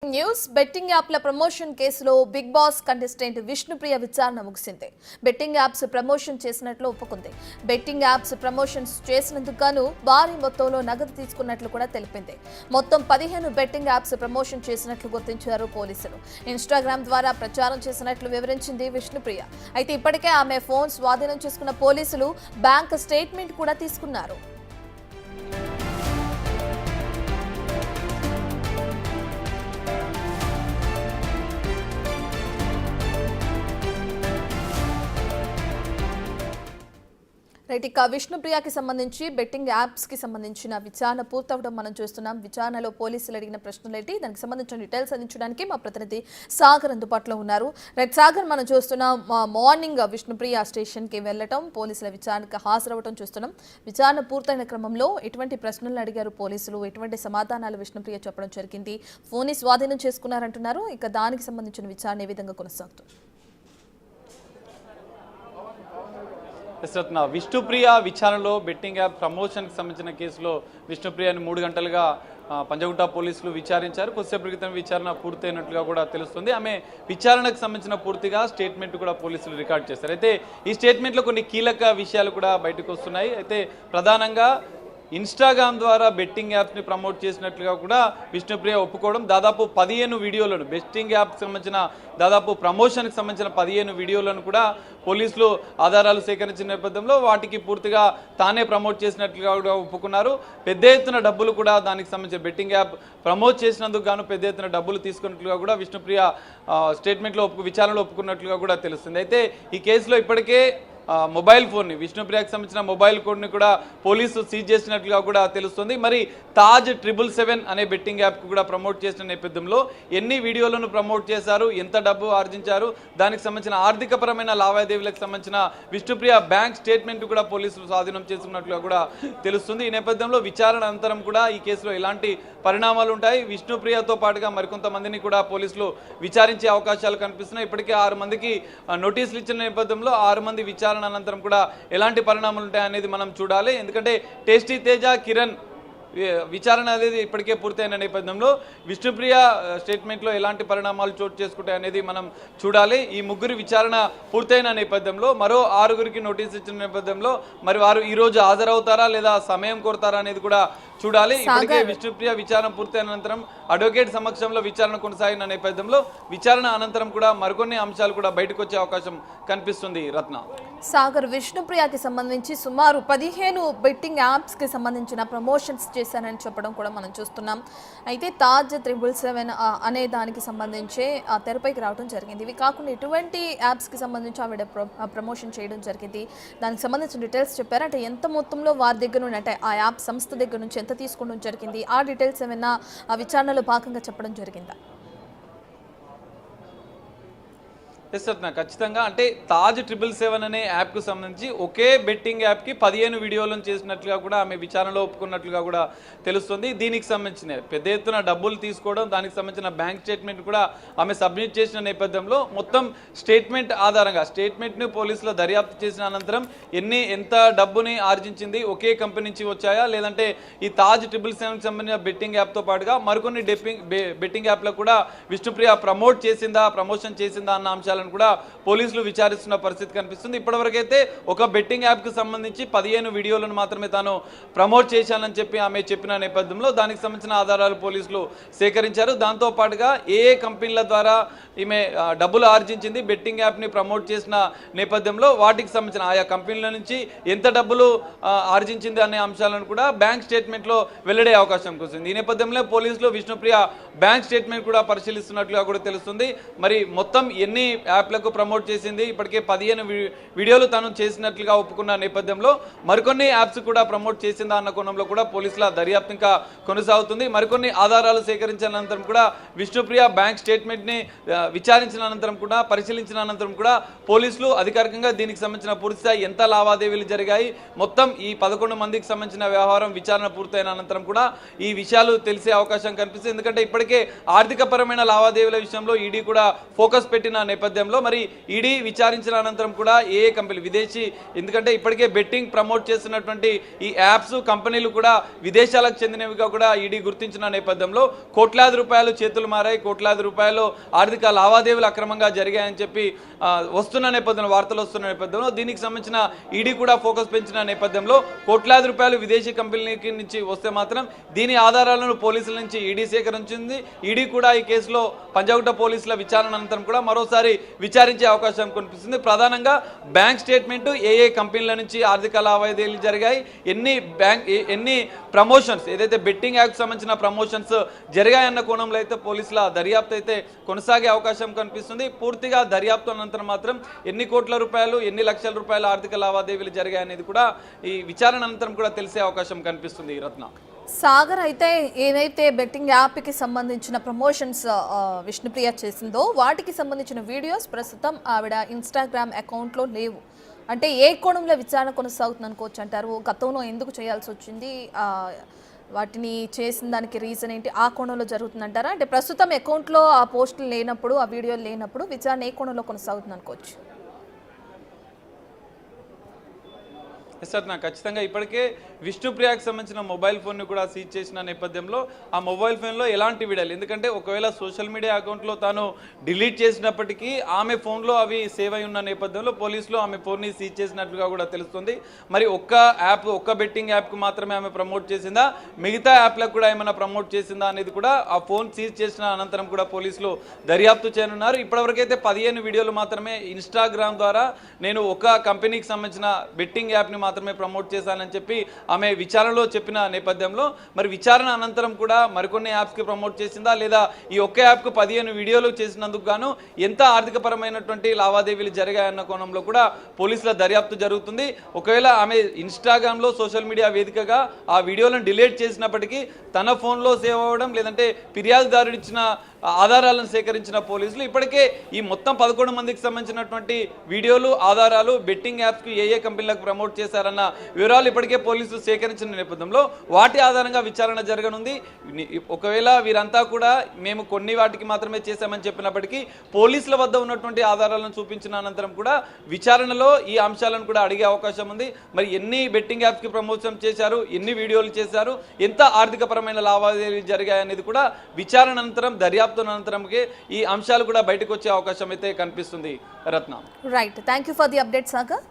Breaking news betting యాప్ల promotion కేసులో big boss contestant Vishnupriya విచారణ ముగిసింది. బెట్టింగ్ యాప్స్ ప్రమోషన్ చేసినట్లు ఒప్పుకుంది. బెట్టింగ్ యాప్స్ ప్రమోషన్స్ చేసినందుకు గాను భారీ మొత్తంలో నగదు తీసుకున్నట్లు కూడా తెలిపింది. మొత్తం 15 బెట్టింగ్ యాప్స్ ప్రమోషన్ చేసినట్లు గుర్తించారు పోలీసులు. ఇన్స్టాగ్రామ్ ద్వారా ప్రచారం చేసినట్లు వివరించింది విష్ణుప్రియ. అయితే ఇప్పటికే ఆమె ఫోన్ స్వాధీనం చేసుకున్న పోలీసులు బ్యాంక్ స్టేట్మెంట్ కూడా తీసుకున్నారు. రైట్, ఇక విష్ణుప్రియకి సంబంధించి బెట్టింగ్ యాప్స్ కి సంబంధించిన విచారణ పూర్తవడం మనం చూస్తున్నాం. విచారణలో పోలీసులు అడిగిన ప్రశ్నలేంటి, దానికి సంబంధించిన డీటెయిల్స్ అందించడానికి మా ప్రతినిధి సాగర్ అందుబాటులో ఉన్నారు. రైట్ సాగర్, మనం చూస్తున్నాం మార్నింగ్ విష్ణుప్రియ స్టేషన్ కి వెళ్లటం, పోలీసుల విచారణకు హాజరవడం చూస్తున్నాం. విచారణ పూర్తయిన క్రమంలో ఎటువంటి ప్రశ్నలు అడిగారు పోలీసులు, ఎటువంటి సమాధానాలు విష్ణుప్రియ చెప్పడం జరిగింది, ఫోన్ స్వాధీనం చేసుకున్నారంటున్నారు. ఇక దానికి సంబంధించిన విచారణ ఏ విధంగా కొనసాగుతుంది? విష్ణుప్రియ విచారణలో బెట్టింగ్ యాప్ ప్రమోషన్కి సంబంధించిన కేసులో విష్ణుప్రియని 3 గంటలుగా పంజగుట్ట పోలీసులు విచారించారు. కొద్దిసేపటి క్రితం విచారణ పూర్తయినట్లుగా కూడా తెలుస్తుంది. ఆమె విచారణకు సంబంధించిన పూర్తిగా స్టేట్మెంట్ కూడా పోలీసులు రికార్డ్ చేశారు. అయితే ఈ స్టేట్మెంట్లో కొన్ని కీలక విషయాలు కూడా బయటకు వస్తున్నాయి. అయితే ప్రధానంగా ఇన్స్టాగ్రామ్ ద్వారా బెట్టింగ్ యాప్స్ని ప్రమోట్ చేసినట్లుగా కూడా విష్ణుప్రియ ఒప్పుకోవడం, దాదాపు 15 వీడియోలను బెట్టింగ్ యాప్కి సంబంధించిన దాదాపు ప్రమోషన్కి సంబంధించిన 15 వీడియోలను కూడా పోలీసులు ఆధారాలు సేకరించిన నేపథ్యంలో వాటికి పూర్తిగా తానే ప్రమోట్ చేసినట్లుగా కూడా ఒప్పుకున్నారు. పెద్ద ఎత్తున డబ్బులు కూడా దానికి సంబంధించిన బెట్టింగ్ యాప్ ప్రమోట్ చేసినందుకు గాను పెద్ద ఎత్తున డబ్బులు తీసుకున్నట్లుగా కూడా విష్ణుప్రియ స్టేట్మెంట్లో విచారణలో ఒప్పుకున్నట్లుగా కూడా తెలుస్తుంది. అయితే ఈ కేసులో ఇప్పటికే మొబైల్ ఫోన్ని విష్ణుప్రియకి సంబంధించిన మొబైల్ కోడ్ని కూడా పోలీసు సీజ్ చేసినట్లుగా కూడా తెలుస్తుంది. మరి తాజ్ 777 అనే బెట్టింగ్ యాప్కు కూడా ప్రమోట్ చేసిన నేపథ్యంలో ఎన్ని వీడియోలను ప్రమోట్ చేశారు, ఎంత డబ్బు ఆర్జించారు, దానికి సంబంధించిన ఆర్థికపరమైన లావాదేవీలకు సంబంధించిన విష్ణుప్రియ బ్యాంక్ స్టేట్మెంట్ కూడా పోలీసులు స్వాధీనం చేసుకున్నట్లుగా కూడా తెలుస్తుంది. ఈ నేపథ్యంలో విచారణ అనంతరం కూడా ఈ కేసులో ఎలాంటి పరిణామాలు ఉంటాయి, విష్ణుప్రియతో పాటుగా మరికొంతమందిని కూడా పోలీసులు విచారించే అవకాశాలు కనిపిస్తున్నాయి. ఇప్పటికే 6 మందికి నోటీసులు ఇచ్చిన నేపథ్యంలో 6 మంది విచారణ అనంతరం కూడా ఎలాంటి పరిణామాలు ఉంటాయనేది మనం చూడాలి. ఎందుకంటే టేస్టీ తేజ, కిరణ్ విచారణ అనేది ఇప్పటికే పూర్తయిన నేపథ్యంలో విష్ణుప్రియ స్టేట్మెంట్లో ఎలాంటి పరిణామాలు చోటు చేసుకుంటాయి అనేది మనం చూడాలి. ఈ ముగ్గురు విచారణ పూర్తయిన నేపథ్యంలో మరో 6గురికి నోటీస్ ఇచ్చిన నేపథ్యంలో మరి వారు ఈ రోజు హాజరవుతారా లేదా సమయం కోరుతారా అనేది కూడా చూడాలి. ఇప్పటికే విష్ణుప్రియ విచారణ పూర్తయిన అనంతరం అడ్వకేట్ సమక్షంలో విచారణ కొనసాగిన నేపథ్యంలో విచారణ అనంతరం కూడా మరికొన్ని అంశాలు కూడా బయటకు వచ్చే అవకాశం కనిపిస్తుంది. రత్న సాగర్, విష్ణుప్రియకి సంబంధించి సుమారు 15 బెట్టింగ్ యాప్స్ కి సంబంధించిన ప్రమోషన్స్ చేశానని చెప్పడం కూడా మనం చూస్తున్నాం. అయితే తాజ్ 777 అనే దానికి సంబంధించి తెరపైకి రావడం జరిగింది. ఇవి కాకుండా ఎటువంటి యాప్స్ కి సంబంధించి ఆవిడ ప్రమోషన్ చేయడం జరిగింది, దానికి సంబంధించిన డీటెయిల్స్ చెప్పారు. అంటే ఎంత మొత్తంలో వారి దగ్గర నుండి, అంటే ఆ యాప్ సంస్థ దగ్గర నుంచి ఎంత తీసుకోవడం జరిగింది, ఆ డీటెయిల్స్ ఏమైనా విచారణలో భాగంగా చెప్పడం జరిగిందా? ఖచ్చితంగా అంటే తాజ్ 777 అనే యాప్కు సంబంధించి ఒకే బెట్టింగ్ యాప్కి 15 వీడియోలను చేసినట్లుగా కూడా ఆమె విచారణలో ఒప్పుకున్నట్లుగా కూడా తెలుస్తుంది. దీనికి సంబంధించిన పెద్ద ఎత్తున డబ్బులు తీసుకోవడం, దానికి సంబంధించిన బ్యాంక్ స్టేట్మెంట్ కూడా ఆమె సబ్మిట్ చేసిన నేపథ్యంలో మొత్తం స్టేట్మెంట్ ఆధారంగా స్టేట్మెంట్ని పోలీసులు దర్యాప్తు చేసిన అనంతరం ఎంత డబ్బుని ఆర్జించింది, ఒకే కంపెనీ నుంచి వచ్చాయా లేదంటే ఈ తాజ్ 777కి సంబంధించిన బెట్టింగ్ యాప్తో పాటుగా మరికొన్ని బెట్టింగ్ యాప్లకు కూడా విష్ణుప్రియ ప్రమోషన్ చేసిందా అన్న అంశాలు కూడా పోలీసులు విచారిస్తున్న పరిస్థితి కనిపిస్తుంది. ఇప్పటివరకైతే ఒక బెట్టింగ్ యాప్కి సంబంధించి 15 వీడియోలను మాత్రమే తాను ప్రమోట్ చేశానని చెప్పి ఆమె చెప్పిన నేపథ్యంలో దానికి సంబంధించిన ఆధారాలు పోలీసులు సేకరించారు. దాంతో పాటుగా ఏ కంపెనీల ద్వారా ఈమె డబ్బులు ఆర్జించింది, బెట్టింగ్ యాప్ని ప్రమోట్ చేసిన నేపథ్యంలో వాటికి సంబంధించిన ఆయా కంపెనీల నుంచి ఎంత డబ్బులు ఆర్జించింది అనే అంశాలను కూడా బ్యాంక్ స్టేట్మెంట్లో వెల్లడే అవకాశం వస్తుంది. ఈ నేపథ్యంలో పోలీసులు విష్ణుప్రియ బ్యాంక్ స్టేట్మెంట్ కూడా పరిశీలిస్తున్నట్లుగా కూడా తెలుస్తుంది. మరి మొత్తం ఎన్ని యాప్లకు ప్రమోట్ చేసింది, ఇప్పటికే 15 వీడియోలు తాను చేసినట్లుగా ఒప్పుకున్న నేపథ్యంలో మరికొన్ని యాప్స్ కూడా ప్రమోట్ చేసిందా అన్న కోణంలో కూడా పోలీసుల దర్యాప్తు ఇంకా కొనసాగుతుంది. మరికొన్ని ఆధారాలు సేకరించిన అనంతరం కూడా విష్ణుప్రియ బ్యాంక్ స్టేట్మెంట్ని విచారించిన అనంతరం కూడా పరిశీలించిన అనంతరం కూడా పోలీసులు అధికారికంగా దీనికి సంబంధించిన పూర్తిస్థాయి ఎంత లావాదేవీలు జరిగాయి, మొత్తం ఈ 11 మందికి సంబంధించిన వ్యవహారం విచారణ పూర్తయిన అనంతరం కూడా ఈ విషయాలు తెలిసే అవకాశం కనిపిస్తుంది. ఎందుకంటే ఇప్పటికే ఆర్థికపరమైన లావాదేవీల విషయంలో ఈడీ కూడా ఫోకస్ పెట్టిన నేపథ్యం నేపథ్యంలో మరి ఈడీ విచారించిన అనంతరం కూడా ఏ కంపెనీ విదేశీ, ఎందుకంటే ఇప్పటికే బెట్టింగ్ ప్రమోట్ చేస్తున్నటువంటి ఈ యాప్స్ కంపెనీలు కూడా విదేశాలకు చెందినవిగా కూడా ఈడీ గుర్తించిన నేపథ్యంలో కోట్లాది రూపాయలు చేతులు మారాయి, కోట్లాది రూపాయలు ఆర్థిక లావాదేవీలు అక్రమంగా జరిగాయని చెప్పి వస్తున్న నేపథ్యంలో, వార్తలు వస్తున్న నేపథ్యంలో దీనికి సంబంధించిన ఈడీ కూడా ఫోకస్ పెంచిన నేపథ్యంలో కోట్లాది రూపాయలు విదేశీ కంపెనీకి నుంచి వస్తే మాత్రం దీని ఆధారాలను పోలీసుల నుంచి ఈడీ సేకరించింది. ఈడీ కూడా ఈ కేసులో పంజాగుట్ట పోలీసుల విచారణ అనంతరం కూడా మరోసారి విచారించే అవకాశం కనిపిస్తుంది. ప్రధానంగా బ్యాంక్ స్టేట్మెంట్ ఏ కంపెనీల నుంచి ఆర్థిక లావాదేవీలు జరిగాయి, ఎన్ని ప్రమోషన్స్, ఏదైతే బెట్టింగ్ యాప్కి సంబంధించిన ప్రమోషన్స్ జరిగాయన్న కోణంలో అయితే పోలీసుల దర్యాప్తు అయితే కొనసాగే అవకాశం కనిపిస్తుంది. పూర్తిగా దర్యాప్తు అనంతరం మాత్రం ఎన్ని కోట్ల రూపాయలు, ఎన్ని లక్షల రూపాయల ఆర్థిక లావాదేవీలు జరిగాయనేది కూడా ఈ విచారణ అనంతరం కూడా తెలిసే అవకాశం కనిపిస్తుంది. రత్న సాగర్, అయితే ఏదైతే బెట్టింగ్ యాప్కి సంబంధించిన ప్రమోషన్స్ విష్ణుప్రియ చేసిందో వాటికి సంబంధించిన వీడియోస్ ప్రస్తుతం ఆవిడ ఇన్స్టాగ్రామ్ అకౌంట్లో లేవు. అంటే ఏ కోణంలో విచారణ కొనసాగుతుంది అనుకోవచ్చు అంటారు? గతంలో ఎందుకు చేయాల్సి వచ్చింది, వాటిని చేసిన దానికి రీజన్ ఏంటి, ఆ కోణంలో జరుగుతుందంటారా? అంటే ప్రస్తుతం అకౌంట్లో ఆ పోస్టులు లేనప్పుడు, ఆ వీడియోలు లేనప్పుడు విచారణ ఏ కోణంలో కొనసాగుతుంది అనుకోవచ్చు? సార్, నాకు ఖచ్చితంగా ఇప్పటికే విష్ణుప్రియకి సంబంధించిన మొబైల్ ఫోన్ని కూడా సీజ్ చేసిన నేపథ్యంలో ఆ మొబైల్ ఫోన్లో ఎలాంటి వీడియోలు, ఎందుకంటే ఒకవేళ సోషల్ మీడియా అకౌంట్లో తాను డిలీట్ చేసినప్పటికీ ఆమె ఫోన్లో అవి సేవ్ అయి ఉన్న నేపథ్యంలో పోలీసులు ఆమె ఫోన్ని సీజ్ చేసినట్లుగా కూడా తెలుస్తుంది. మరి ఒక్క బెట్టింగ్ యాప్కు మాత్రమే ఆమె ప్రమోట్ చేసిందా, మిగతా యాప్లకు కూడా ఏమైనా ప్రమోట్ చేసిందా అనేది కూడా ఆ ఫోన్ సీజ్ చేసిన అనంతరం కూడా పోలీసులు దర్యాప్తు చేయనున్నారు. ఇప్పటివరకైతే 15 వీడియోలు మాత్రమే ఇన్స్టాగ్రామ్ ద్వారా నేను ఒక కంపెనీకి సంబంధించిన బెట్టింగ్ యాప్ని మాత్రమే ప్రమోట్ చేశానని చెప్పి ఆమె విచారణలో చెప్పిన నేపథ్యంలో మరి విచారణ అనంతరం కూడా మరికొన్ని యాప్స్కి ప్రమోట్ చేసిందా లేదా ఈ ఒక్క యాప్కు 15 వీడియోలు చేసినందుకు గాను ఎంత ఆర్థికపరమైనటువంటి లావాదేవీలు జరిగాయన్న కోణంలో కూడా పోలీసుల దర్యాప్తు జరుగుతుంది. ఒకవేళ ఆమె ఇన్స్టాగ్రామ్లో సోషల్ మీడియా వేదికగా ఆ వీడియోలను డిలీట్ చేసినప్పటికీ తన ఫోన్లో సేవ్ అవ్వడం, లేదంటే ఫిర్యాదుదారుడు ఇచ్చిన ఆధారాలను సేకరించిన పోలీసులు ఇప్పటికే ఈ మొత్తం 11 మందికి సంబంధించినటువంటి వీడియోలు, ఆధారాలు బెట్టింగ్ యాప్స్కి ఏ కంపెనీలకు ప్రమోట్ చేశారన్న వివరాలు ఇప్పటికే పోలీసులు సేకరించిన నేపథ్యంలో వాటి ఆధారంగా విచారణ జరగనుంది. ఒకవేళ వీరంతా కూడా మేము కొన్ని వాటికి మాత్రమే చేశామని చెప్పినప్పటికీ పోలీసుల వద్ద ఉన్నటువంటి ఆధారాలను చూపించిన అనంతరం కూడా విచారణలో ఈ అంశాలను కూడా అడిగే అవకాశం ఉంది. మరి ఎన్ని బెట్టింగ్ యాప్స్కి ప్రమోషన్ చేశారు, ఎన్ని వీడియోలు చేశారు, ఎంత ఆర్థికపరమైన లావాదేవీలు జరిగాయనేది కూడా విచారణ అనంతరం, దర్యాప్తు అనంతరంకే ఈ అంశాలు కూడా బయటకు వచ్చే అవకాశం అయితే కనిపిస్తుంది. Ratna, right, thank you for the update Sagar.